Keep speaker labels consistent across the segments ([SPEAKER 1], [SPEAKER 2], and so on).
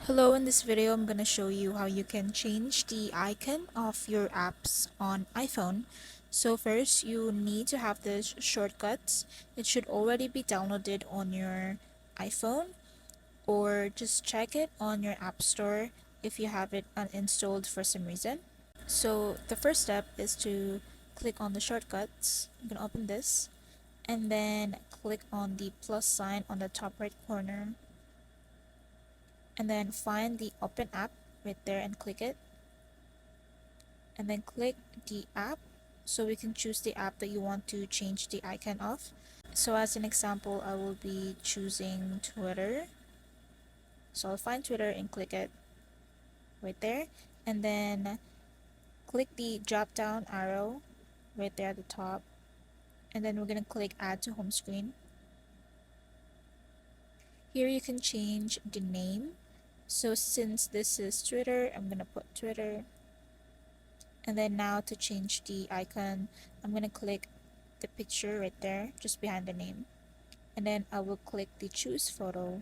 [SPEAKER 1] Hello, in this video I'm going to show you how you can change the icon of your apps on iPhone. So first you need to have the shortcuts. It should already be downloaded on your iPhone, or just check it on your app store if you have it uninstalled for some reason. So the first step is to click on the shortcuts. I'm going to open this and then click on the plus sign on the top right corner, and then find the open app right there and click it, and then click the app so we can choose the app that you want to change the icon of. So as an example, I will be choosing Twitter, so I'll find Twitter and click it right there, and then click the drop down arrow right there at the top, and then we're going to click add to home screen. Here you can change the name. So since this is Twitter, I'm going to put Twitter. And then now to change the icon, I'm going to click the picture right there just behind the name, and then I will click the choose photo,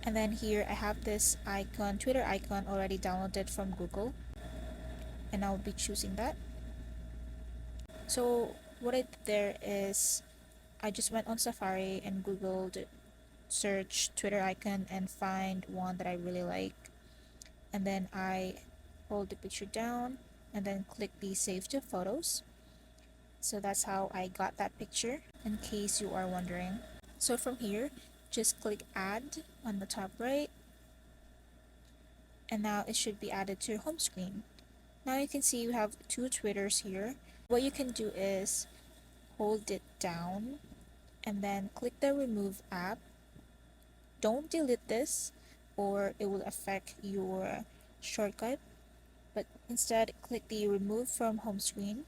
[SPEAKER 1] and then here I have this icon, Twitter icon, already downloaded from Google, and I'll be choosing that. So what I did there is I just went on Safari and Googled search Twitter icon and find one that I really like, and then I hold the picture down and then click the save to photos. So that's how I got that picture, in case you are wondering. So from here, just click add on the top right, and now it should be added to your home screen. Now you can see you have two Twitters here. What you can do is hold it down and then click the remove app. Don't delete this or it will affect your shortcut, but instead click the remove from home screen,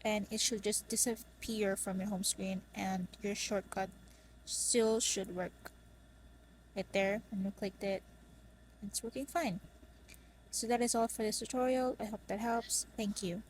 [SPEAKER 1] and it should just disappear from your home screen and your shortcut still should work. Right there, when you clicked it, it's working fine. So that is all for this tutorial. I hope that helps. Thank you.